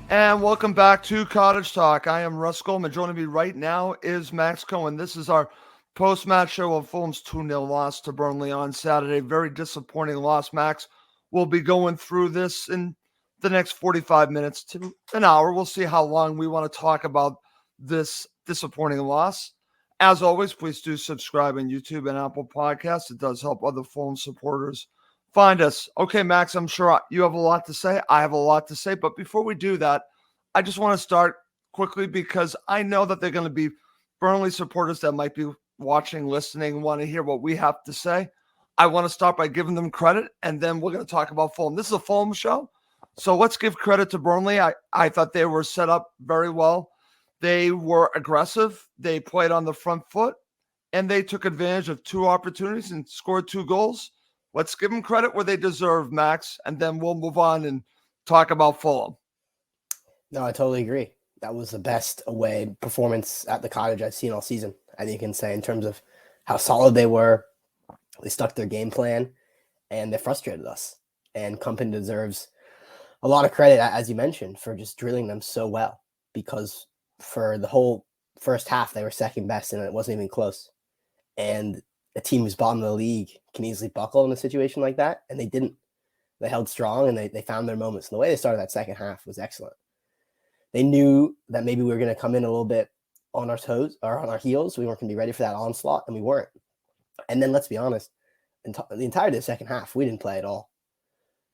And welcome back to Cottage Talk. I am Russ Goldman. Joining me right now is Max Cohen. This is our post-match show of Fulham's 2-0 loss to Burnley on Saturday. Very disappointing loss, Max. We'll be going through this in the next 45 minutes to an hour. We'll see how long we want to talk about this disappointing loss. As always, please do subscribe on YouTube and Apple Podcasts. It does help other Fulham supporters find us. Okay, Max, I'm sure you have a lot to say. I have a lot to say. But before we do that, I just want to start quickly because I know that they're going to be Burnley supporters that might be watching, listening, want to hear what we have to say. I want to start by giving them credit, and then we're going to talk about Fulham. This is a Fulham show, so let's give credit to Burnley. I thought they were set up very well. They were aggressive. They played on the front foot, and they took advantage of two opportunities and scored 2 goals. Let's give them credit where they deserve, Max, and then we'll move on and talk about Fulham. No, I totally agree. That was the best away performance at the Cottage I've seen all season, I think you can say, in terms of how solid they were. They stuck their game plan, and they frustrated us. And Company deserves a lot of credit, as you mentioned, for just drilling them so well, because for the whole first half, they were second best, and it wasn't even close. And a team who's bottom of the league can easily buckle in a situation like that, and they didn't. They held strong, and they found their moments. And the way they started that second half was excellent. They knew that maybe we were going to come in a little bit on our toes or on our heels. We weren't going to be ready for that onslaught, and we weren't. And then let's be honest, the entirety of the second half, we didn't play at all.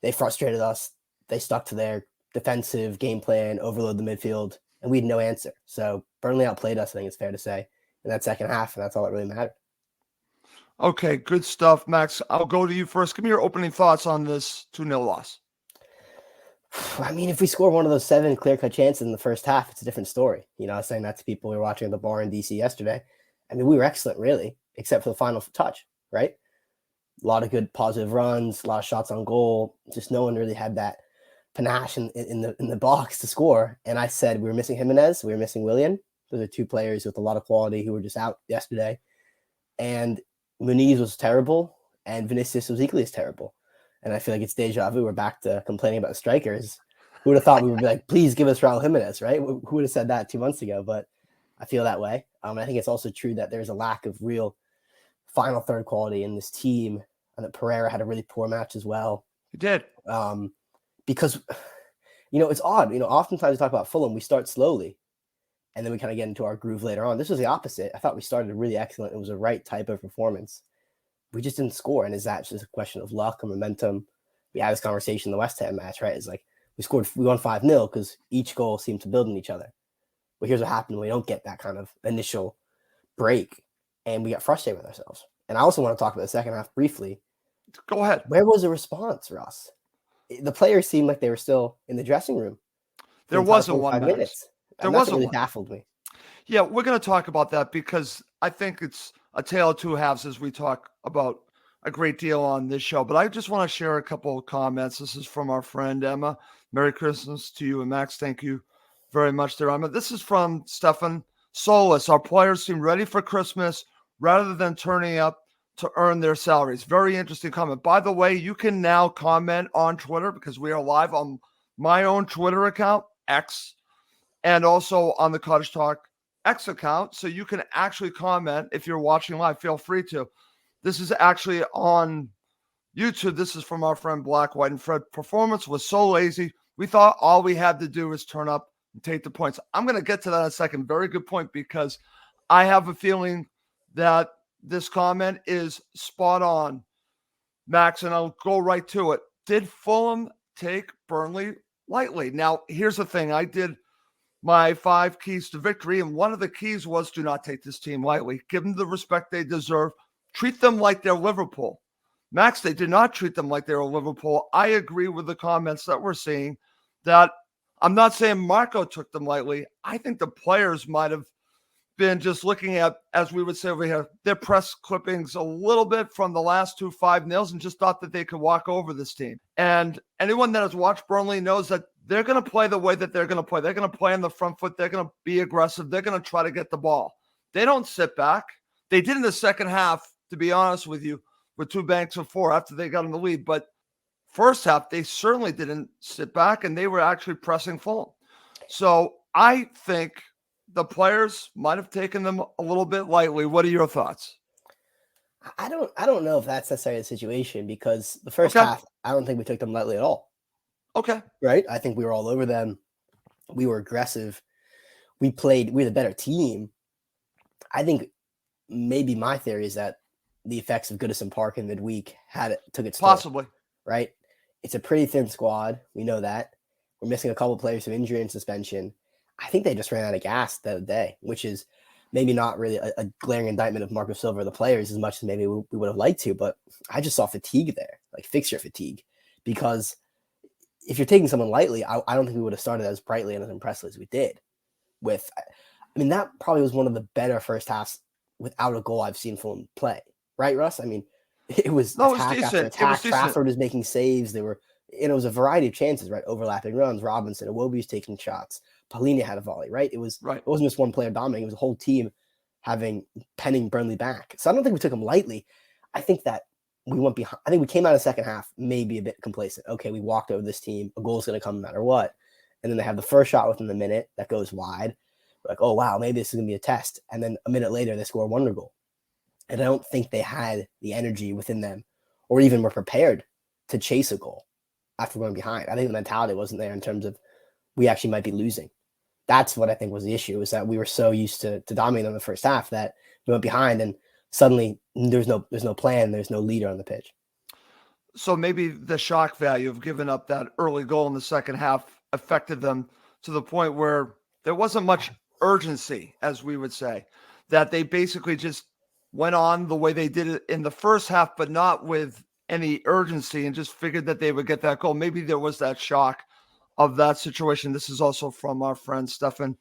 They frustrated us. They stuck to their defensive game plan, overload the midfield, and we had no answer. So Burnley outplayed us, I think it's fair to say, in that second half, and that's all that really mattered. Okay, good stuff, Max. I'll go to you first. Give me your opening thoughts on this 2-0 loss. I mean, if we score one of those 7 clear-cut chances in the first half, it's a different story. You know, I was saying that to people who were watching at the bar in DC yesterday. I mean, we were excellent, really, except for the final touch, right? A lot of good positive runs, a lot of shots on goal. Just no one really had that panache in the box to score. And I said we were missing Jimenez, we were missing Willian. Those are 2 players with a lot of quality who were just out yesterday. And Muniz was terrible, and Vinicius was equally as terrible. And I feel like it's deja vu. We're back to complaining about the strikers. Who would have thought we would be like, please give us Raul Jimenez, right? Who would have said that 2 months ago? But I feel that way. I think it's also true that there's a lack of real final third quality in this team, and that Pereira had a really poor match as well. He did. Because, it's odd. Oftentimes we talk about Fulham, we start slowly, and then we kind of get into our groove later on. This was the opposite. I thought we started really excellent. It was the right type of performance. We just didn't score. And is that just a question of luck and momentum? We had this conversation in the West Ham match, right? It's like we won 5-0 because each goal seemed to build on each other. But here's what happened when we don't get that kind of initial break, and we got frustrated with ourselves. And I also want to talk about the second half briefly. Go ahead. Where was the response, Ross? The players seemed like they were still in the dressing room. There wasn't 1 minute. Minutes. There wasn't really one. Baffled me. Yeah, we're going to talk about that because I think it's a tale of 2 halves as we talk about a great deal on this show. But I just want to share a couple of comments. This is from our friend Emma. Merry Christmas to you and Max. Thank you very much there, Emma. This is from Stefan Solis. Our players seem ready for Christmas rather than turning up to earn their salaries. Very interesting comment. By the way, you can now comment on Twitter because we are live on my own Twitter account, X, and also on the Cottage Talk X account. So you can actually comment if you're watching live. Feel free to. This is actually on YouTube. This is from our friend Black, White, and Fred. Performance was so lazy. We thought all we had to do was turn up and take the points. I'm going to get to that in a second. Very good point, because I have a feeling that this comment is spot on, Max, and I'll go right to it. Did Fulham take Burnley lightly? Now, here's the thing. I did my 5 keys to victory, and one of the keys was do not take this team lightly. Give them the respect they deserve. Treat them like they're Liverpool. Max, they did not treat them like they were Liverpool. I agree with the comments that we're seeing that I'm not saying Marco took them lightly. I think the players might have been just looking at, as we would say over here, their press clippings a little bit from the last 2 5-0s and just thought that they could walk over this team. And anyone that has watched Burnley knows that they're going to play the way that they're going to play. They're going to play on the front foot. They're going to be aggressive. They're going to try to get the ball. They don't sit back. They did in the second half, to be honest with you, with 2 banks of 4 after they got in the lead. But first half, they certainly didn't sit back, and they were actually pressing Fulham. So I think the players might have taken them a little bit lightly. What are your thoughts? I don't know if that's necessarily the situation, because the first Okay. half, I don't think we took them lightly at all. Okay. Right? I think we were all over them. We were aggressive. We were the better team. I think maybe my theory is that the effects of Goodison Park in midweek took its toll. Possibly. Right? It's a pretty thin squad. We know that. We're missing a couple of players from injury and suspension. I think they just ran out of gas the other day, which is maybe not really a glaring indictment of Marco Silva or the players as much as maybe we would have liked to. But I just saw fatigue there, like fixture fatigue, because if you're taking someone lightly, I don't think we would have started as brightly and as impressively as we did. That probably was one of the better first halves without a goal I've seen Fulham play. Right, Russ? I mean, it was attack after attack. Trafford was making saves. It was a variety of chances, right? Overlapping runs. Robinson, Iwobi was taking shots. Paulini had a volley, right? It wasn't just one player dominating. It was a whole team penning Burnley back. So I don't think we took them lightly. I think that we went behind. I think we came out of the second half maybe a bit complacent. Okay, we walked over this team. A goal's going to come no matter what. And then they have the first shot within the minute that goes wide. We're like, oh, wow, maybe this is going to be a test. And then a minute later, they score a wonder goal. And I don't think they had the energy within them or even were prepared to chase a goal after going behind. I think the mentality wasn't there in terms of we actually might be losing. That's what I think was the issue, is that we were so used to dominating them in the first half that we went behind and suddenly there's no plan, there's no leader on the pitch. So maybe the shock value of giving up that early goal in the second half affected them to the point where there wasn't much urgency, as we would say, that they basically just went on the way they did it in the first half, but not with any urgency, and just figured that they would get that goal. Maybe there was that shock of that situation. This is also from our friend Stefan.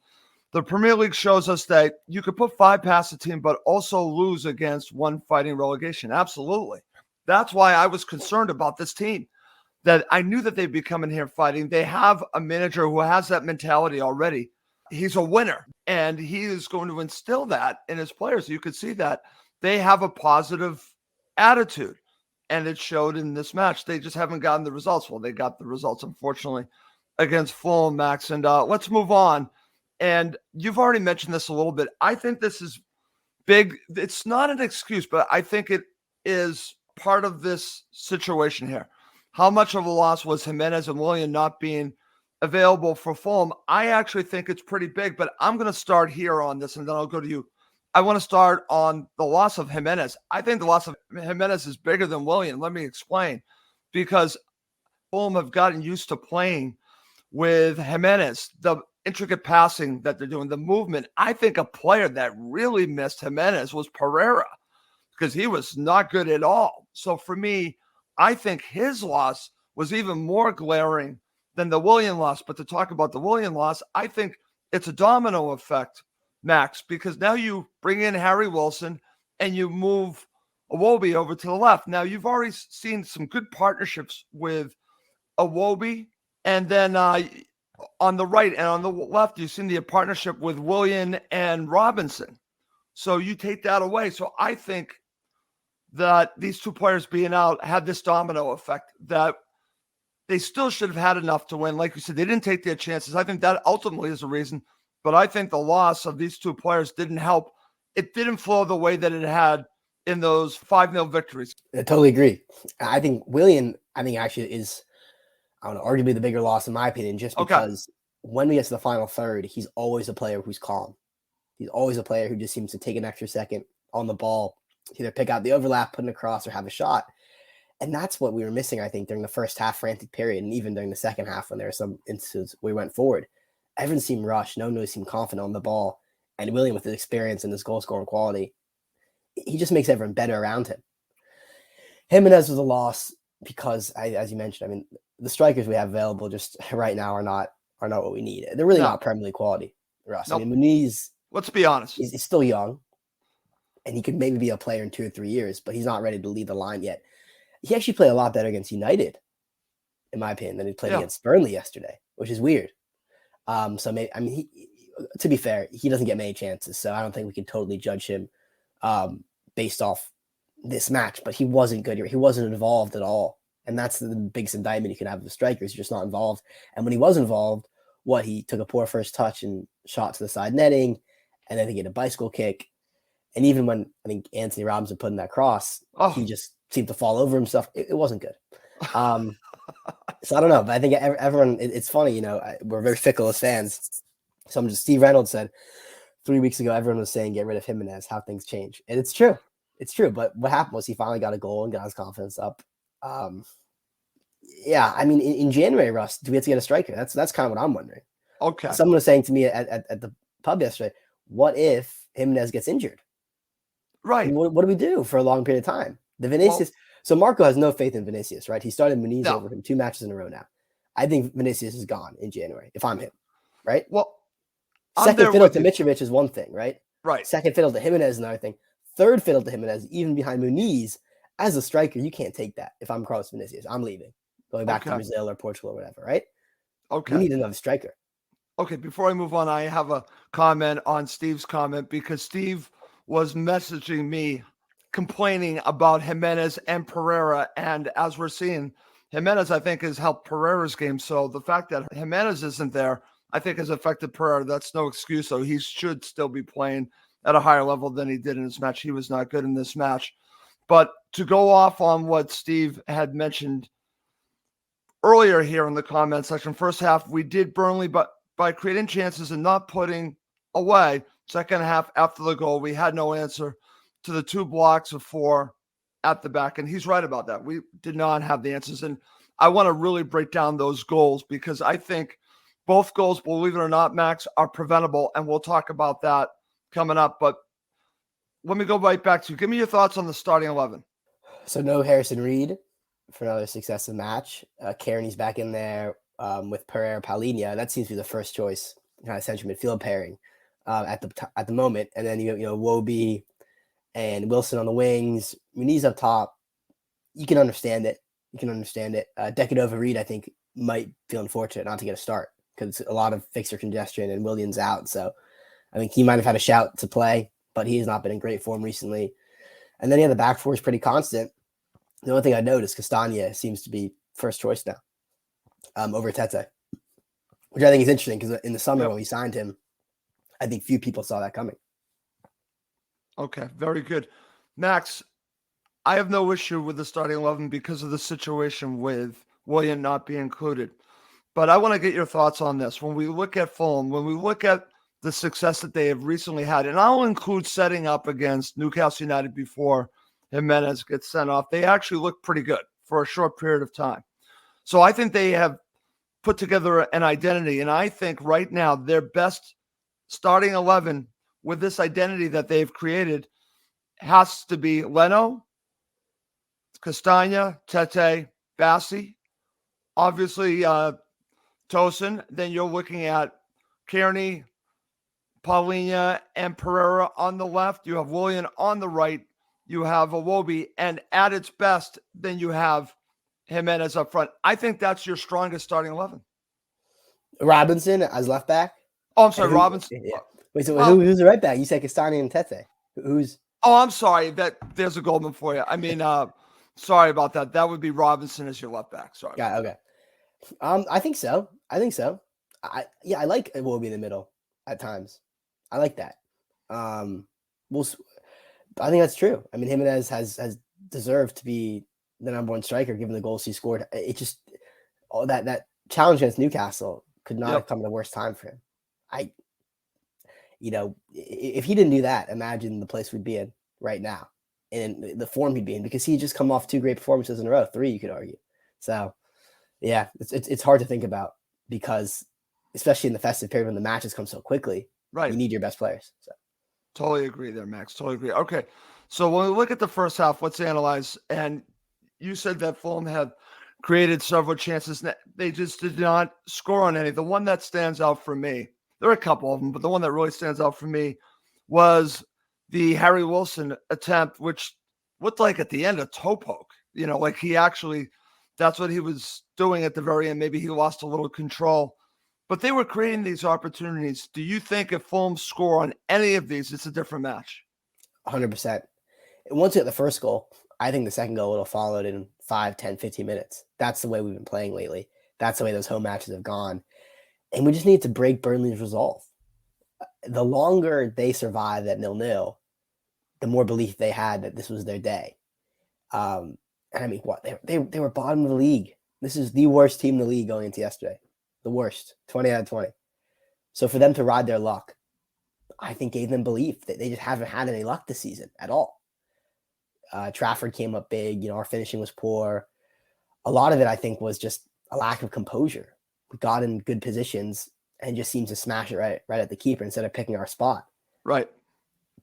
The Premier League shows us that you could put 5 past a team, but also lose against one fighting relegation. Absolutely. That's why I was concerned about this team, that I knew that they'd be coming here fighting. They have a manager who has that mentality already. He's a winner, and he is going to instill that in his players. You could see that they have a positive attitude, and it showed in this match. They just haven't gotten the results. Well, they got the results, unfortunately, against Fulham, Max. And let's move on. And you've already mentioned this a little bit. I think this is big. It's not an excuse, but I think it is part of this situation here. How much of a loss was Jimenez and Willian not being available for Fulham? I actually think it's pretty big, but I'm going to start here on this, and then I'll go to you. I want to start on the loss of Jimenez. I think the loss of Jimenez is bigger than Willian. Let me explain. Because Fulham have gotten used to playing with Jimenez, the intricate passing that they're doing, the movement. I think a player that really missed Jimenez was Pereira, because he was not good at all. So for me, I think his loss was even more glaring than the Willian loss. But to talk about the Willian loss, I think it's a domino effect, Max, because now you bring in Harry Wilson and you move Iwobi over to the left. Now, you've already seen some good partnerships with Iwobi, and then on the right and on the left, you've seen the partnership with Willian and Robinson. So you take that away. So I think that these two players being out had this domino effect, that they still should have had enough to win. Like you said, they didn't take their chances. I think that ultimately is the reason. But I think the loss of these two players didn't help. It didn't flow the way that it had in those 5-0 victories. I totally agree. I think Willian, actually is, I don't know, arguably the bigger loss in my opinion, just because when we get to the final third, he's always a player who's calm. He's always a player who just seems to take an extra second on the ball, either pick out the overlap, put it across, or have a shot. And that's what we were missing, I think, during the first half frantic period, and even during the second half when there were some instances where we went forward. Everyone seemed rushed. No one really seemed confident on the ball. And Willian, with his experience and his goal-scoring quality, he just makes everyone better around him. Jimenez was a loss because, as you mentioned, the strikers we have available just right now are not what we need. They're really not Premier League quality, Russ. Nope. Muniz, let's be honest, he's still young, and he could maybe be a player in 2 or 3 years, but he's not ready to lead the line yet. He actually played a lot better against United, in my opinion, than he played against Burnley yesterday, which is weird. So maybe, to be fair, he doesn't get many chances, so I don't think we can totally judge him based off this match. But he wasn't good. He wasn't involved at all, and that's the biggest indictment you can have of the strikers. He's just not involved. And when he was involved, he took a poor first touch and shot to the side netting, and then he get a bicycle kick. And even when I think Anthony Robinson put in that cross, he just seemed to fall over himself. It wasn't good. So I don't know, but I think everyone, it's funny, we're very fickle as fans. Steve Reynolds said 3 weeks ago, everyone was saying, get rid of Jimenez, how things change. And it's true. It's true. But what happened was he finally got a goal and got his confidence up. Yeah, I mean, in January, Russ, do we have to get a striker? That's kind of what I'm wondering. Okay. Someone was saying to me at the pub yesterday, what if Jimenez gets injured? Right. I mean, what do we do for a long period of time? The Vinicius. So Marco has no faith in Vinicius, right? He started Muniz over him 2 matches in a row now. I think Vinicius is gone in January, if I'm him, right? Well, second fiddle to Mitrovic is one thing, right? Right. Second fiddle to Jimenez is another thing. Third fiddle to Jimenez, even behind Muniz, as a striker, you can't take that. If I'm Carlos Vinicius, I'm leaving. Going back to Brazil or Portugal or whatever, right? Okay. We need another striker. Okay, before I move on, I have a comment on Steve's comment because Steve was messaging me complaining about Jimenez and Pereira. And as we're seeing, Jimenez, I think, has helped Pereira's game. So the fact that Jimenez isn't there, I think, has affected Pereira. That's no excuse. So he should still be playing at a higher level than he did in this match. He was not good in this match. But to go off on what Steve had mentioned earlier here in the comment section, first half, we did Burnley, but by creating chances and not putting away. Second half, after the goal, we had no answer to the 2 blocks of 4 at the back. And he's right about that. We did not have the answers. And I want to really break down those goals because I think both goals, believe it or not, Max, are preventable. And we'll talk about that coming up. But let me go right back to, give me your thoughts on the starting 11. So no Harrison Reed for another successive match. Kearney's back in there with Pereira Paulinho. That seems to be the first choice kind of central midfield pairing at the moment. And then you know Wobie and Wilson on the wings, Muniz up top. You can understand it. Decadova Reed, I think, might feel unfortunate not to get a start because a lot of fixture congestion and Williams out. So I think he might have had a shout to play, but he has not been in great form recently. And then the back four is pretty constant. The only thing I noticed, Castagna seems to be first choice now over Tete, which I think is interesting because in the summer when we signed him, I think few people saw that coming. Okay, very good. Max, I have no issue with the starting 11 because of the situation with Willian not being included. But I want to get your thoughts on this. When we look at Fulham, when we look at the success that they have recently had, and I'll include setting up against Newcastle United before Jimenez gets sent off, they actually look pretty good for a short period of time. So I think they have put together an identity, and I think right now their best starting 11 with this identity that they've created has to be Leno, Castagna, Tete, Bassi, obviously Tosin. Then you're looking at Kearney, Paulinho, and Pereira on the left. You have Willian on the right. You have Iwobi, and at its best, then you have Jimenez up front. I think that's your strongest starting 11. Robinson as left back. Oh, I'm sorry, Robinson. Yeah. Wait, so who's the right back? You said Castagna and Tete. Who's? Oh, I'm sorry. There's a Goldman for you. I mean, sorry about that. That would be Robinson as your left back. Sorry. Yeah. Okay. I think so. I like Iwobi in the middle at times. I like that. I think that's true. I mean, Jimenez has deserved to be the number one striker given the goals he scored. It just that challenge against Newcastle could not have come at a worse time for him. If he didn't do that, imagine the place we'd be in right now and the form he'd be in because he just come off 2 great performances in a row, 3 you could argue. So yeah, it's hard to think about because especially in the festive period when the matches come so quickly, right? You need your best players. So. Totally agree there, Max. Totally agree. Okay, so when we look at the first half, let's analyze. And you said that Fulham had created several chances. They just did not score on any. The one that stands out for me, there are a couple of them, but the one that really stands out for me was the Harry Wilson attempt, which looked like at the end a toe poke. Like he actually, that's what he was doing at the very end. Maybe he lost a little control. But they were creating these opportunities. Do you think if Fulham score on any of these, it's a different match? 100%. Once you get the first goal, I think the second goal would have followed in 5, 10, 15 minutes. That's the way we've been playing lately. That's the way those home matches have gone. And we just need to break Burnley's resolve. The longer they survive at 0-0, the more belief they had that this was their day. And I mean, what they were bottom of the league. This is the worst team in the league going into yesterday. The worst, 20 out of 20. So for them to ride their luck, I think gave them belief that they just haven't had any luck this season at all. Trafford came up big. Our finishing was poor. A lot of it, I think, was just a lack of composure. We got in good positions and just seemed to smash it right at the keeper instead of picking our spot. Right.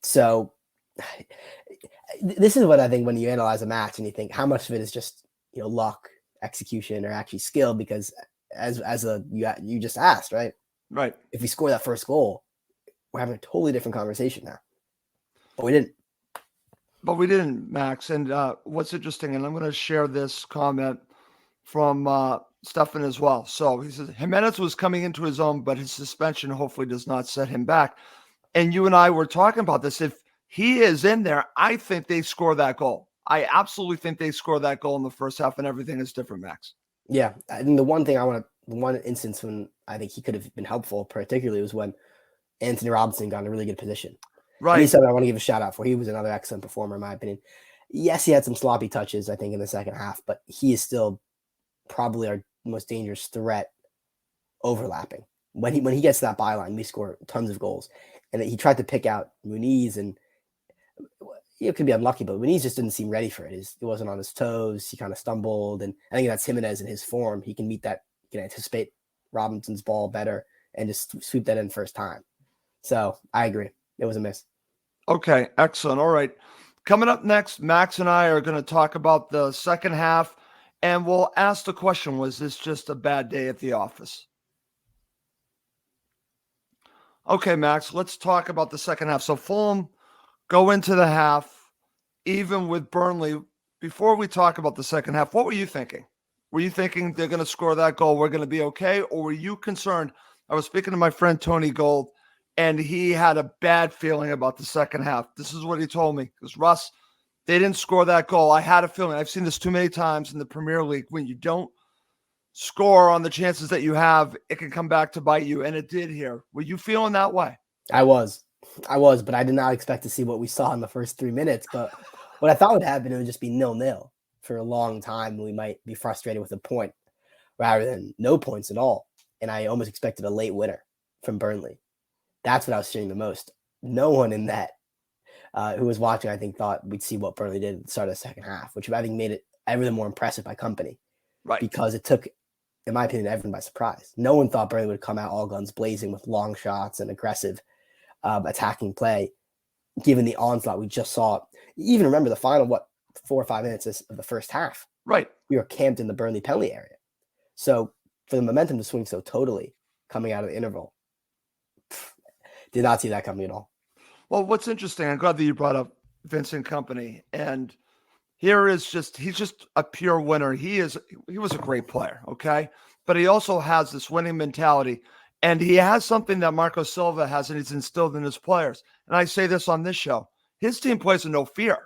So this is what I think when you analyze a match and you think how much of it is just luck, execution, or actually skill. Because you just asked, right? Right. If we score that first goal, we're having a totally different conversation now. But we didn't, Max. And what's interesting, and I'm going to share this comment from Stefan as well. So he says, Jimenez was coming into his own, but his suspension hopefully does not set him back. And you and I were talking about this. If he is in there, I think they score that goal. I absolutely think they score that goal in the first half, and everything is different, Max. Yeah. I think the one instance when I think he could have been helpful, particularly, was when Anthony Robinson got in a really good position. Right. And he's something I want to give a shout out for. He was another excellent performer, in my opinion. Yes, he had some sloppy touches, I think, in the second half, but he is still probably our most dangerous threat overlapping. When he gets to that byline, we score tons of goals. And he tried to pick out Muniz, and it could be unlucky, but Muniz just didn't seem ready for it. He wasn't on his toes. He kind of stumbled, and I think that's Jimenez in his form. He can meet that. He can anticipate Robinson's ball better and just sweep that in first time. So I agree. It was a miss. Okay, excellent. All right. Coming up next, Max and I are going to talk about the second half, and we'll ask the question, was this just a bad day at the office? Okay, Max, let's talk about the second half. So Fulham go into the half, even with Burnley. Before we talk about the second half, what were you thinking? Were you thinking they're going to score that goal, we're going to be okay? Or were you concerned? I was speaking to my friend Tony Gold, and he had a bad feeling about the second half. This is what he told me. Because, Russ, they didn't score that goal. I had a feeling. I've seen this too many times in the Premier League. When you don't score on the chances that you have, it can come back to bite you. And it did here. Were you feeling that way? I was, but I did not expect to see what we saw in the first 3 minutes. But what I thought would happen, it would just be 0-0 for a long time. We might be frustrated with a point rather than no points at all. And I almost expected a late winner from Burnley. That's what I was fearing the most. No one in that who was watching, I think, thought we'd see what Burnley did at the start of the second half, which I think made it everything more impressive by company. Right. Because it took, in my opinion, everyone by surprise. No one thought Burnley would come out all guns blazing with long shots and aggressive attacking play, given the onslaught we just saw. You even remember the final, 4 or 5 minutes of the first half. Right. We were camped in the Burnley penalty area. So for the momentum to swing so totally coming out of the interval, did not see that coming at all. Well, what's interesting, I'm glad that you brought up Vincent Kompany. And he's just a pure winner. He was a great player, okay? But he also has this winning mentality. And he has something that Marco Silva has, and he's instilled in his players. And I say this on this show. His team plays with no fear.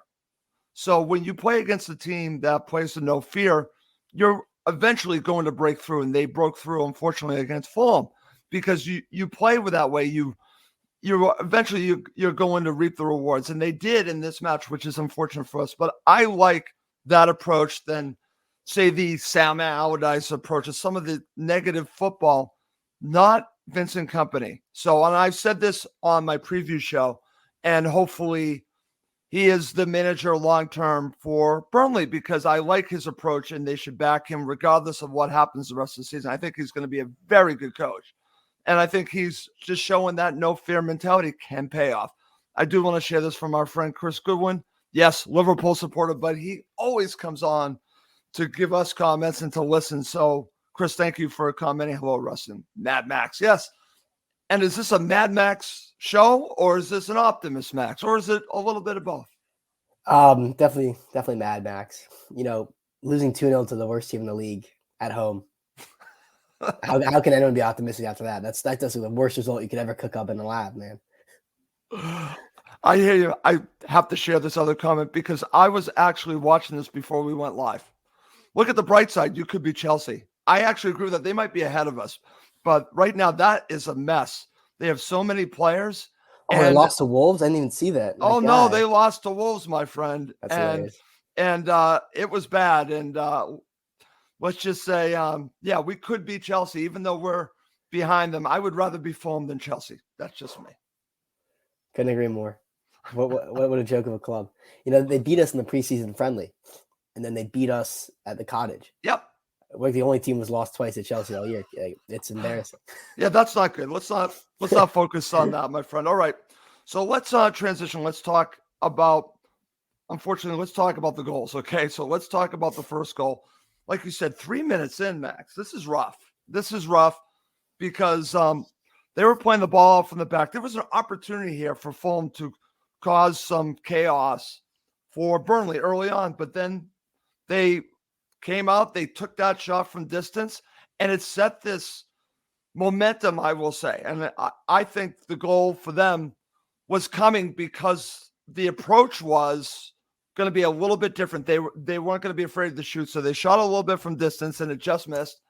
So when you play against a team that plays with no fear, you're eventually going to break through. And they broke through, unfortunately, against Fulham. Because you play with that way, you're eventually going to reap the rewards. And they did in this match, which is unfortunate for us. But I like that approach than, say, the Sam Allardyce approach of some of the negative football, not Vincent Kompany. So, and I've said this on my preview show, and hopefully he is the manager long-term for Burnley, because I like his approach and they should back him regardless of what happens the rest of the season. I think he's going to be a very good coach. And I think he's just showing that no fear mentality can pay off. I do want to share this from our friend Chris Goodwin. Yes, Liverpool supporter, but he always comes on to give us comments and to listen. So, Chris, thank you for commenting. Hello, Russ and Mad Max. Yes. And is this a Mad Max show, or is this an Optimus Max, or is it a little bit of both? Definitely Mad Max. Losing 2-0 to the worst team in the league at home. How can anyone be optimistic after that? That's the worst result you could ever cook up in the lab, man. I hear you. I have to share this other comment because I was actually watching this before we went live. Look at the bright side. You could be Chelsea. I actually agree that they might be ahead of us. But right now, that is a mess. They have so many players. Oh, they lost to Wolves? I didn't even see that. My Oh, no, God. they lost to Wolves, my friend. That's and hilarious. and it was bad. And let's just say, yeah, we could beat Chelsea, even though we're behind them. I would rather be Fulham than Chelsea. That's just me. Couldn't agree more. What a joke of a club. You know, they beat us in the preseason friendly, and then they beat us at the Cottage. Yep. We're the only team who's lost twice at Chelsea all year. It's embarrassing. Yeah, that's not good. Let's not focus on that, my friend. All right. So let's transition. Let's talk about, unfortunately, let's talk about the goals. Okay. So let's talk about the first goal. Like you said, 3 minutes in, Max. This is rough. This is rough because they were playing the ball out from the back. There was an opportunity here for Fulham to cause some chaos for Burnley early on, but then they came out, they took that shot from distance, and it set this momentum, I will say. And I think the goal for them was coming because the approach was going to be a little bit different. They weren't going to be afraid to shoot, so they shot a little bit from distance, and it just missed.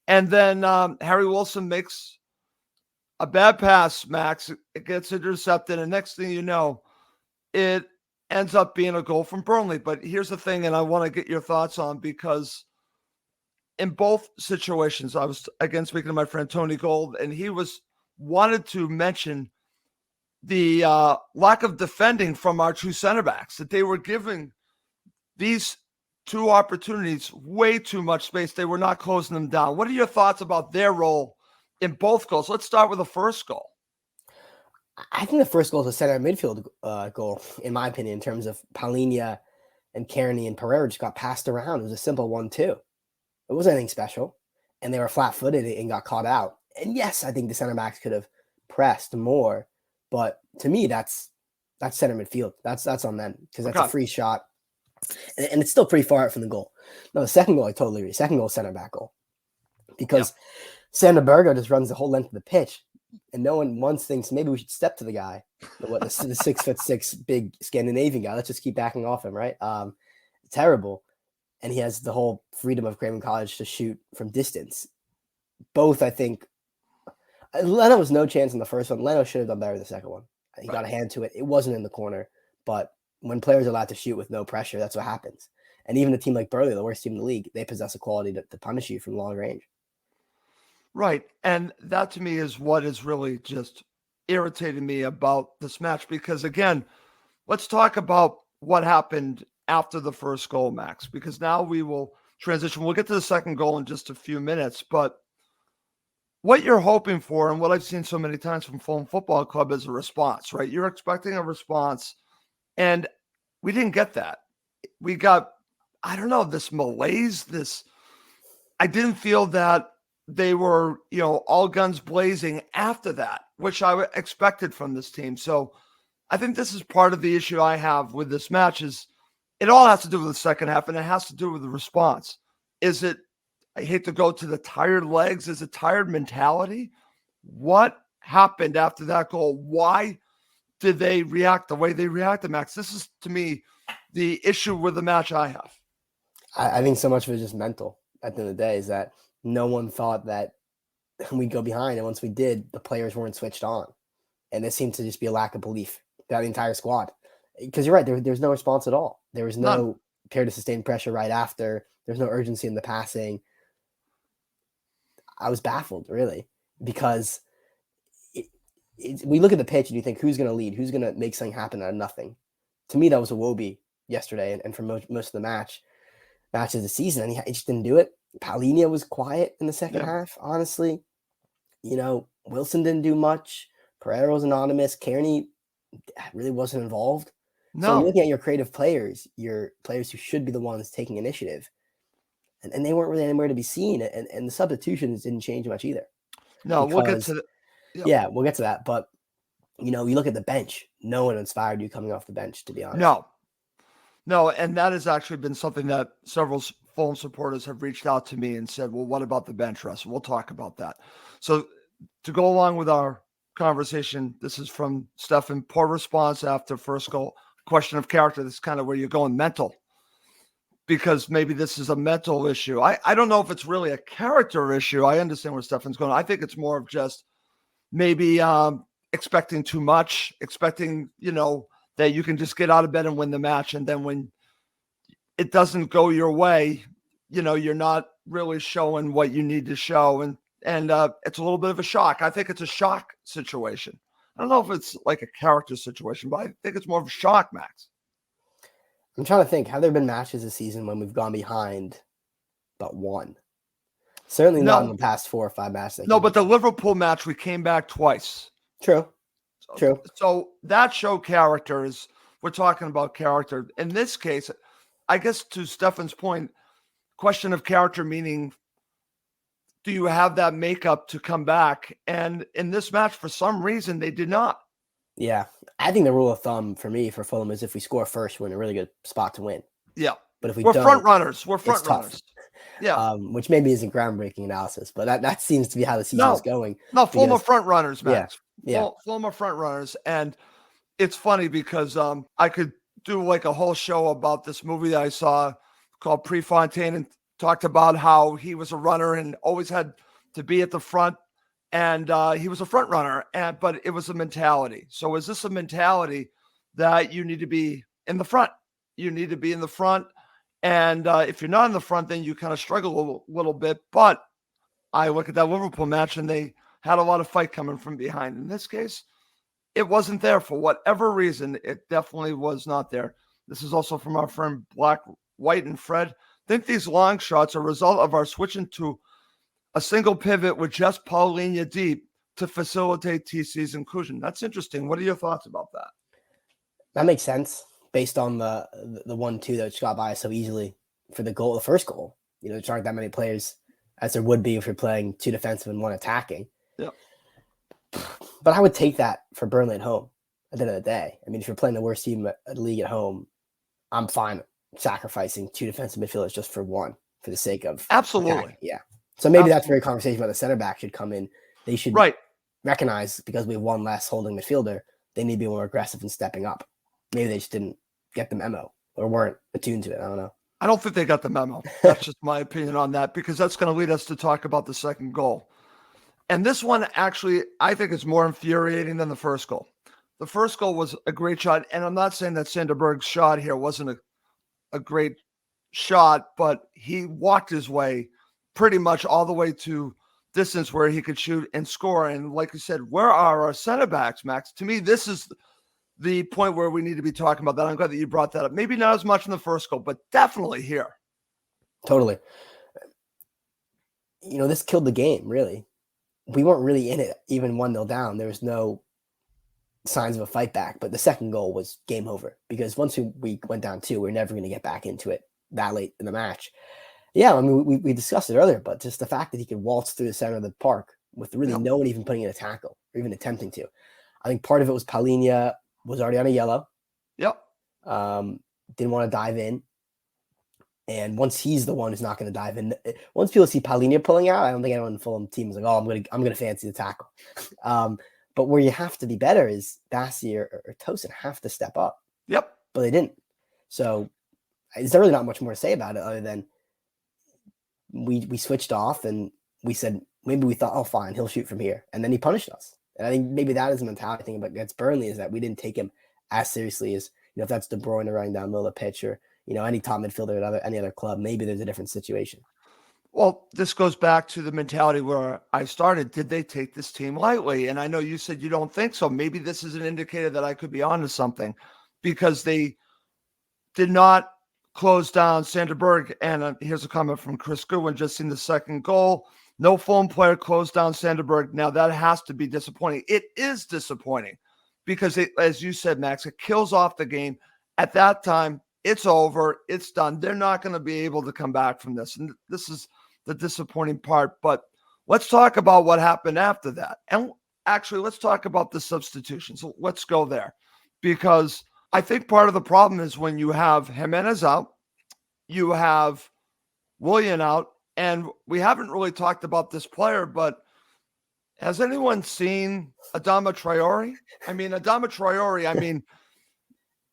And then Harry Wilson makes a bad pass, Max. It gets intercepted, and next thing you know, it ends up being a goal from Burnley. But here's the thing, and I want to get your thoughts on, because in both situations, I was, again, speaking to my friend Tony Gold, and he wanted to mention the lack of defending from our two center backs, that they were giving these two opportunities way too much space. They were not closing them down. What are your thoughts about their role in both goals? Let's start with the first goal. I think the first goal is a center midfield goal, in my opinion, in terms of Paulinho and Kearney and Pereira just got passed around. It was a simple 1-2. It wasn't anything special, and they were flat-footed and got caught out. And yes, I think the center backs could have pressed more, but to me, that's center midfield. That's on them, because that's a free shot, and it's still pretty far out from the goal. No, the second goal, I totally agree. Second goal, center back goal, because Sander Berger just runs the whole length of the pitch, and no one once thinks maybe we should step to the guy, the 6'6" big Scandinavian guy. Let's just keep backing off him, right? Terrible. And he has the whole freedom of Craven Cottage to shoot from distance. Both, I think, Leno was no chance in the first one. Leno should have done better in the second one. He got a hand to it. It wasn't in the corner, but when players are allowed to shoot with no pressure, that's what happens. And even a team like Burnley, the worst team in the league, they possess a quality to punish you from long range. Right. And that to me is what is really just irritating me about this match, because again, let's talk about what happened after the first goal, Max, because now we will transition. We'll get to the second goal in just a few minutes, but what you're hoping for, and what I've seen so many times from Fulham Football Club, is a response, right? You're expecting a response, and we didn't get that. We got, I don't know, this malaise, I didn't feel that they were, all guns blazing after that, which I expected from this team. So I think this is part of the issue I have with this match. Is it all has to do with the second half, and it has to do with the response. Is it, I hate to go to the tired legs, is it tired mentality? What happened after that goal? Why did they react the way they reacted, Max? This is, to me, the issue with the match I have. I think so much of it is just mental at the end of the day, is that no one thought that we'd go behind, and once we did, the players weren't switched on. And there seemed to just be a lack of belief throughout the entire squad. Because you're right, there's no response at all. There was no period of sustained pressure right after. There's no urgency in the passing. I was baffled, really, because we look at the pitch and you think, who's going to lead? Who's going to make something happen out of nothing? To me, that was Iwobi yesterday, and for most of the matches of the season, and he just didn't do it. Paulinho was quiet in the second half, honestly. Wilson didn't do much. Pereira was anonymous. Kearney really wasn't involved. No. So looking at your creative players, your players who should be the ones taking initiative, and they weren't really anywhere to be seen. And the substitutions didn't change much either. No, we'll get to Yeah, we'll get to that. But, you look at the bench. No one inspired you coming off the bench, to be honest. No, and that has actually been something that several Fulham supporters have reached out to me and said, well, what about the bench, Russ? We'll talk about that. So to go along with our conversation, this is from Stefan. Poor response after first goal. Question of character. This is kind of where you're going, mental. because maybe this is a mental issue. I don't know if it's really a character issue. I understand where Stefan's going. I think it's more of just maybe expecting too much, expecting, that you can just get out of bed and win the match. And then when it doesn't go your way, you're not really showing what you need to show. And it's a little bit of a shock. I think it's a shock situation. I don't know if it's like a character situation, but I think it's more of a shock, Max. I'm trying to think. Have there been matches this season when we've gone behind but won? Certainly not in the past 4 or 5 matches. No, but the Liverpool match, we came back twice. True. True. So that show characters, we're talking about character. In this case, I guess to Stefan's point, question of character meaning, do you have that makeup to come back? And in this match, for some reason, they did not. Yeah. I think the rule of thumb for me, for Fulham, is if we score first, we're in a really good spot to win. Yeah. But if we're don't, front runners. We're front runners. Yeah. Which maybe isn't groundbreaking analysis, but that seems to be how the season is going. No, Fulham are front runners, Max. Yeah. Fulham are front runners. And it's funny because I could do like a whole show about this movie that I saw called Prefontaine, and talked about how he was a runner and always had to be at the front. And he was a front runner, but it was a mentality. So is this a mentality that you need to be in the front? You need to be in the front. And if you're not in the front, then you kind of struggle a little bit. But I look at that Liverpool match and they had a lot of fight coming from behind. In this case, it wasn't there for whatever reason. It definitely was not there. This is also from our friend Black, White, and Fred. I think these long shots are a result of our switching to a single pivot with just Paulinho deep to facilitate TC's inclusion. That's interesting. What are your thoughts about that? That makes sense based on the 1-2 that just got by so easily for the goal, the first goal. There aren't that many players as there would be if you're playing 2 defensive and 1 attacking. Yeah. But I would take that for Burnley at home at the end of the day. I mean, if you're playing the worst team at the league at home, I'm fine sacrificing 2 defensive midfielders just for 1 for the sake of absolutely attacking. Yeah. So maybe that's where a conversation about the center back should come in. They should recognize, because we have 1 less holding midfielder, they need to be more aggressive in stepping up. Maybe they just didn't get the memo or weren't attuned to it. I don't know. I don't think they got the memo. That's just my opinion on that, because that's going to lead us to talk about the second goal. And this one actually, I think, is more infuriating than the first goal. The first goal was a great shot. And I'm not saying that Sanderberg's shot here wasn't a great shot, but he walked his way pretty much all the way to distance where he could shoot and score. And like you said, where are our center backs, Max? To me, this is the point where we need to be talking about that. I'm glad that you brought that up. Maybe not as much in the first goal, but definitely here. Totally. This killed the game, really. We weren't really in it, even 1-0 down. There was no signs of a fight back, but the second goal was game over, because once we went down 2, we're never going to get back into it that late in the match. Yeah, I mean, we discussed it earlier, but just the fact that he could waltz through the center of the park with really no one even putting in a tackle or even attempting to. I think part of it was Paulinho was already on a yellow. Yep. Didn't want to dive in. And once he's the one who's not going to dive in, once people see Paulinho pulling out, I don't think anyone in the Fulham team is like, oh, I'm gonna fancy the tackle. But where you have to be better is Bassey or Tosin have to step up. Yep. But they didn't. So there's really not much more to say about it other than we switched off and we said, maybe we thought, oh, fine, he'll shoot from here. And then he punished us. And I think maybe that is a mentality thing against Burnley, is that we didn't take him as seriously as, if that's De Bruyne running down the middle of the pitch, or, any top midfielder at any other club, maybe there's a different situation. Well, this goes back to the mentality where I started. Did they take this team lightly? And I know you said you don't think so. Maybe this is an indicator that I could be onto something, because they did not close down Sanderberg. And here's a comment from Chris Goodwin, just seen the second goal. No Fulham player closed down Sanderberg. Now that has to be disappointing. It is disappointing because as you said, Max, it kills off the game. At that time, it's over. It's done. They're not going to be able to come back from this. And this is the disappointing part. But let's talk about what happened after that. And actually, let's talk about the substitution. So let's go there, because I think part of the problem is when you have Jimenez out, you have Willian out, and we haven't really talked about this player, but has anyone seen Adama Traore?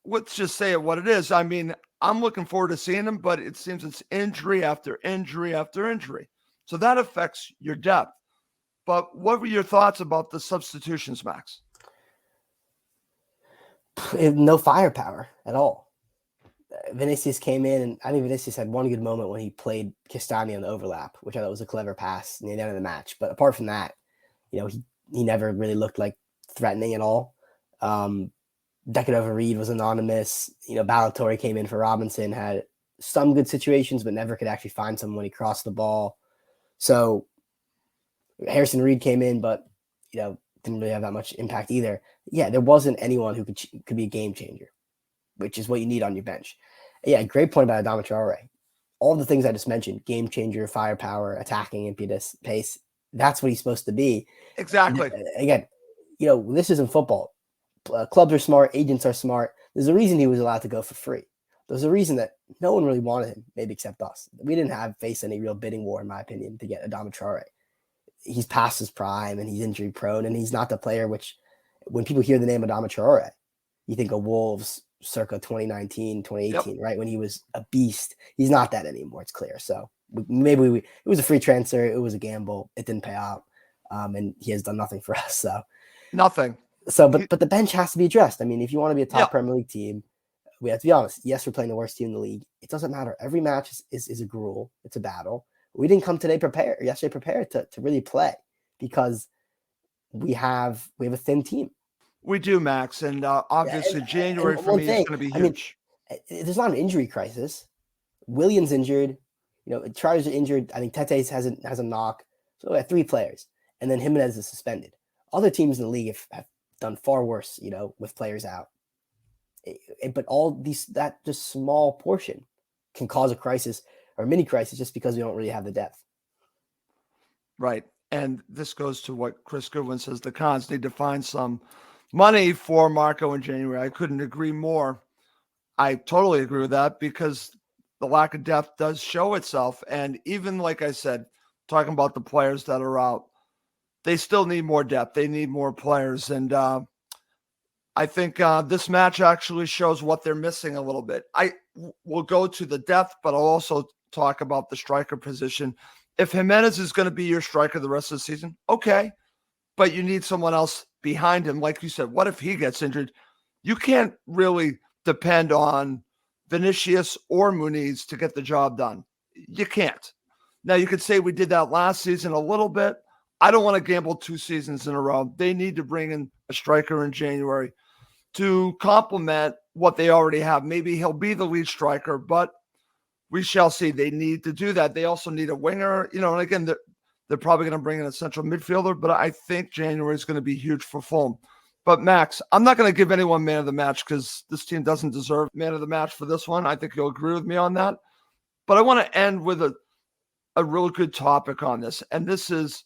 let's just say it what it is. I mean, I'm looking forward to seeing him, but it seems it's injury after injury after injury. So that affects your depth. But what were your thoughts about the substitutions, Max? No firepower at all. Vinicius came in, and I think Vinicius had one good moment when he played Castagna on the overlap, which I thought was a clever pass near the end of the match. But apart from that, he never really looked like threatening at all. Decadova-Reid was anonymous. Balotelli came in for Robinson, had some good situations, but never could actually find someone when he crossed the ball. So Harrison Reed came in, but didn't really have that much impact either. Yeah, there wasn't anyone who could be a game changer, which is what you need on your bench. Yeah, great point about Adama Traore. All the things I just mentioned, game changer, firepower, attacking impetus, pace, that's what he's supposed to be. Exactly. And again, this isn't football. Clubs are smart, agents are smart. There's a reason he was allowed to go for free. There's a reason that no one really wanted him, maybe except us. We didn't face any real bidding war, in my opinion, to get Adama Traore. He's past his prime and he's injury prone, and he's not the player which, when people hear the name Adama Traore, you think of Wolves circa 2019, 2018, Yep. right? When he was a beast. He's not that anymore, it's clear. So maybe it was a free transfer. It was a gamble. It didn't pay out. And he has done nothing for us. So nothing. So, but the bench has to be addressed. I mean, if you want to be a top Yeah. Premier League team, we have to be honest. Yes, we're playing the worst team in the league. It doesn't matter. Every match is a gruel. It's a battle. We didn't come yesterday prepared to really play because we have a thin team. We do, Max. And obviously January for me is going to be huge. There's not an injury crisis. Williams injured. Charles are injured. I think Tete has a knock. So we have 3 players. And then Jimenez is suspended. Other teams in the league have done far worse, with players out. But that just small portion can cause a crisis or a mini crisis just because we don't really have the depth. Right. And this goes to what Chris Goodwin says. The Cons need to find some money for Marco in January. I couldn't agree more. I totally agree with that because the lack of depth does show itself. And even like I said, talking about the players that are out, they still need more depth. They need more players. And I think this match actually shows what they're missing a little bit. I will go to the depth, but I'll also talk about the striker position. If Jimenez is going to be your striker the rest of the season, okay. But you need someone else behind him. Like you said, what if he gets injured? You can't really depend on Vinicius or Muniz to get the job done. You can't. Now, you could say we did that last season a little bit. I don't want to gamble 2 seasons in a row. They need to bring in a striker in January to complement what they already have. Maybe he'll be the lead striker, but we shall see. They need to do that. They also need a winger, and again, they're probably going to bring in a central midfielder, but I think January is going to be huge for Fulham. But Max, I'm not going to give anyone man of the match because this team doesn't deserve man of the match for this one. I think you'll agree with me on that. But I want to end with a real good topic on this. And this is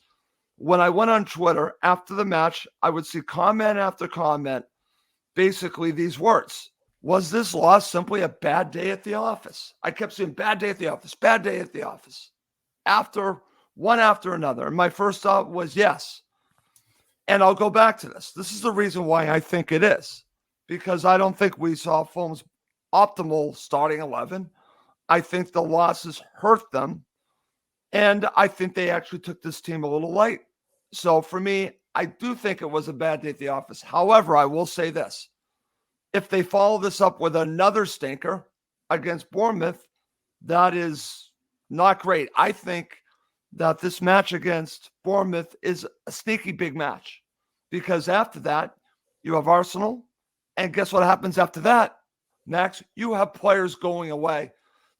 when I went on Twitter after the match, I would see comment after comment, basically these words. Was this loss simply a bad day at the office? I kept saying bad day at the office, bad day at the office. One after another. And my first thought was yes. And I'll go back to this. This is the reason why I think it is. Because I don't think we saw Fulham's optimal starting 11. I think the losses hurt them. And I think they actually took this team a little light. So for me, I do think it was a bad day at the office. However, I will say this. If they follow this up with another stinker against Bournemouth, that is not great. I think that this match against Bournemouth is a sneaky big match because after that, you have Arsenal. And guess what happens after that, Max? You have players going away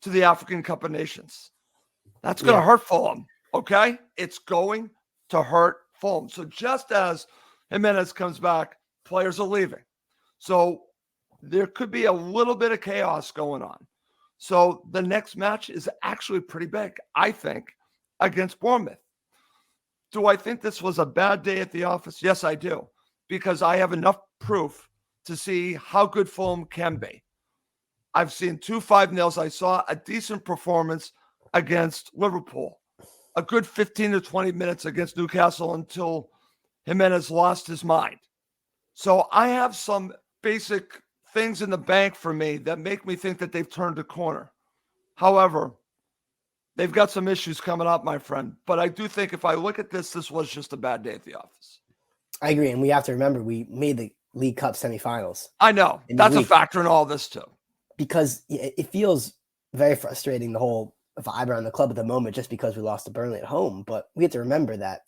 to the African Cup of Nations. That's going to hurt Fulham, okay? It's going to hurt Fulham. So just as Jimenez comes back, players are leaving. So there could be a little bit of chaos going on. So the next match is actually pretty big, I think, against Bournemouth. Do I think this was a bad day at the office? Yes, I do, because I have enough proof to see how good Fulham can be. I've seen 2 5-0s. I saw a decent performance against Liverpool, a good 15 to 20 minutes against Newcastle until Jimenez lost his mind. So I have some basic things in the bank for me that make me think that they've turned a corner. However, they've got some issues coming up, my friend. But I do think if I look at this was just a bad day at the office. I agree. And we have to remember we made the League Cup semifinals. I know. That's a factor in all this too. Because it feels very frustrating, the whole vibe around the club at the moment, just because we lost to Burnley at home. But we have to remember that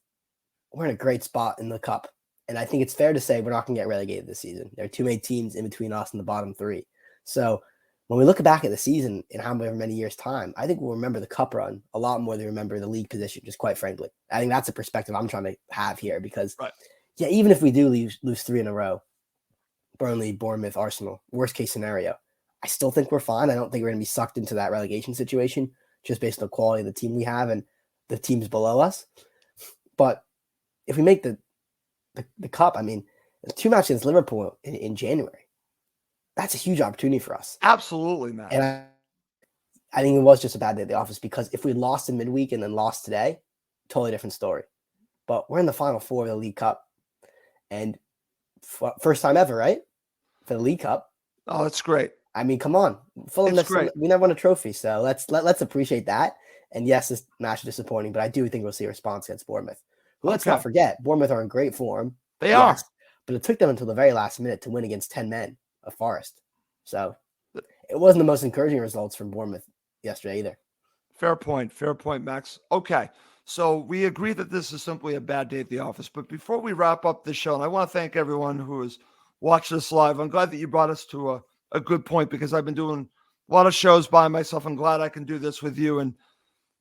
we're in a great spot in the Cup. And I think it's fair to say we're not going to get relegated this season. There are too many teams in between us and the bottom three. So when we look back at the season in however many years' time, I think we'll remember the Cup run a lot more than remember the league position, just quite frankly. I think that's a perspective I'm trying to have here because, yeah, even if we do lose 3 in a row, Burnley, Bournemouth, Arsenal, worst case scenario, I still think we're fine. I don't think we're going to be sucked into that relegation situation just based on the quality of the team we have and the teams below us. But if we make the Cup, I mean, 2 matches against Liverpool in January, that's a huge opportunity for us. Absolutely, man. And I think it was just a bad day at the office because if we lost in midweek and then lost today, totally different story. But we're in the final 4 of the League Cup. And first time ever, right? For the League Cup. Oh, that's great. I mean, come on. Fulham, we never won a trophy, so let's appreciate that. And yes, this match is disappointing, but I do think we'll see a response against Bournemouth. Well, let's not forget, Bournemouth are in great form. They are. But it took them until the very last minute to win against 10 men of Forest. So it wasn't the most encouraging results from Bournemouth yesterday either. Fair point, Max. Okay, so we agree that this is simply a bad day at the office. But before we wrap up this show, and I want to thank everyone who has watched this live, I'm glad that you brought us to a good point because I've been doing a lot of shows by myself. I'm glad I can do this with you. And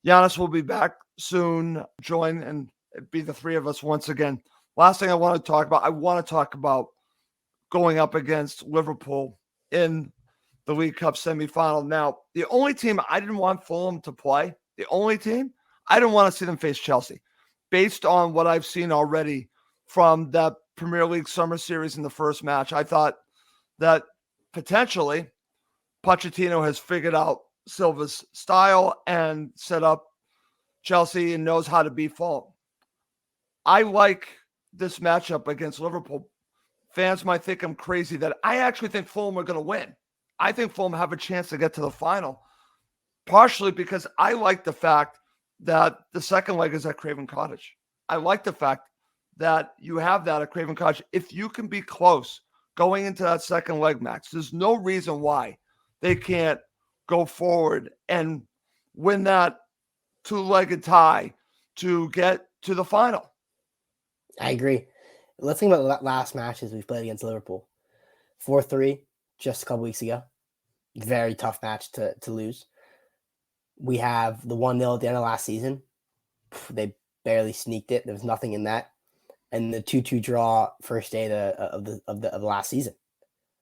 Giannis will be back soon, join and be the 3 of us once again. Last thing I want to talk about, going up against Liverpool in the League Cup semifinal. Now, the only team I didn't want Fulham to play, I didn't want to see them face Chelsea. Based on what I've seen already from that Premier League Summer Series in the first match, I thought that potentially Pochettino has figured out Silva's style and set up Chelsea and knows how to beat Fulham. I like this matchup against Liverpool. Fans might think I'm crazy that I actually think Fulham are going to win. I think Fulham have a chance to get to the final, partially because I like the fact that the second leg is at Craven Cottage. I like the fact that you have that at Craven Cottage. If you can be close going into that second leg, Max, there's no reason why they can't go forward and win that 2-legged tie to get to the final. I agree. Let's think about the last matches we've played against Liverpool. 4-3 just a couple weeks ago. Very tough match to lose. We have the 1-0 at the end of last season. They barely sneaked it. There was nothing in that. And the 2-2 draw first day of the last season.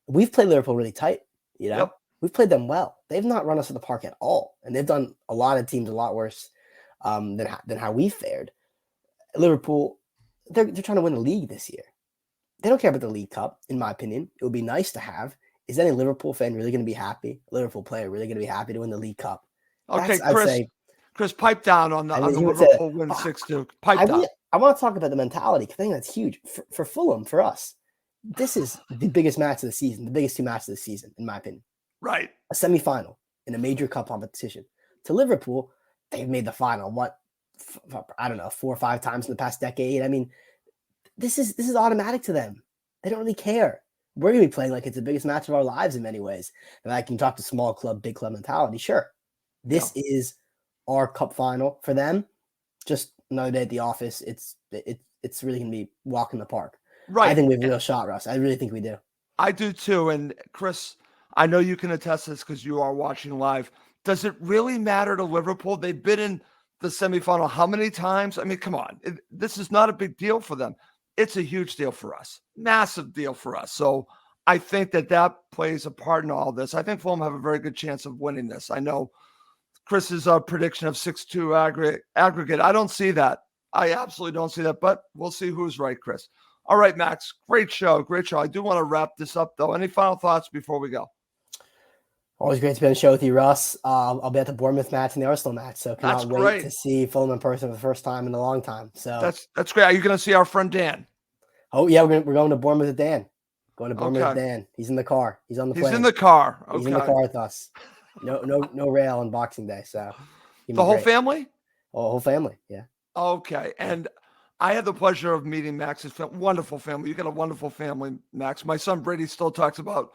We've played Liverpool really tight, you know? Yep. We've played them well. They've not run us to the park at all. And they've done a lot of teams a lot worse than how we fared. Liverpool, they're trying to win the league this year. They don't care about the League Cup, in my opinion. It would be nice to have. Is any Liverpool fan really going to be happy? A Liverpool player really going to be happy to win the League Cup? Okay, Chris, pipe down on the Liverpool win 6-2. Pipe down. I want to talk about the mentality because I think that's huge. For Fulham, for us, this is the biggest match of the season, the biggest 2 matches of the season, in my opinion. Right. A semifinal in a major cup competition. To Liverpool, they've made the final, 4 or 5 times in the past decade. I mean, this is automatic to them. They don't really care. We're going to be playing like it's the biggest match of our lives in many ways. And I can talk to small club, big club mentality. Sure. This is our cup final for them. Just another day at the office. It's really going to be walk in the park. Right. I think we have a real shot, Russ. I really think we do. I do too. And Chris, I know you can attest to this because you are watching live. Does it really matter to Liverpool? They've been in the semifinal how many times? I mean, come on. This is not a big deal for them. It's a huge deal for us. Massive deal for us. So I think that plays a part in all this. I think Fulham have a very good chance of winning this. I know Chris's prediction of 6-2 aggregate. I don't see that. I absolutely don't see that, but we'll see who's right, Chris. All right, Max. Great show. I do want to wrap this up, though. Any final thoughts before we go? Always great to be on the show with you, Russ. I'll be at the Bournemouth match and the Arsenal match, so cannot wait to see Fulham in person for the first time in a long time. So that's great. Are you going to see our friend Dan? Oh yeah, we're going to Bournemouth with Dan. Going to Bournemouth with Okay. Dan. He's in the car. He's on the He's plane. in the car. He's in the Okay. car with us. No rail on Boxing Day. So The whole family? Oh, whole family. Yeah. Okay. And I had the pleasure of meeting Max's wonderful family. You got a wonderful family, Max. My son Brady still talks about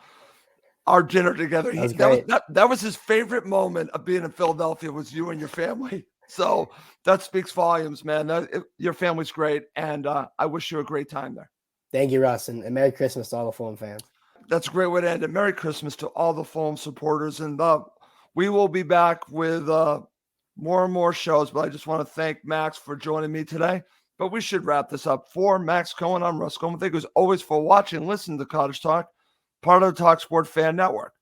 our dinner together. That was great. That was his favorite moment of being in Philadelphia, was you and your family. So that speaks volumes, man. Your family's great, and I wish you a great time there. Thank you, Russ, and Merry Christmas to all the Fulham fans. That's a great way to end it. Merry Christmas to all the Fulham supporters, and we will be back with more and more shows. But I just want to thank Max for joining me today. But we should wrap this up. For Max Cohen, I'm Russ Goldman. Thank you as always for watching and listening to Cottage Talk, part of the talkSPORT Fan Network.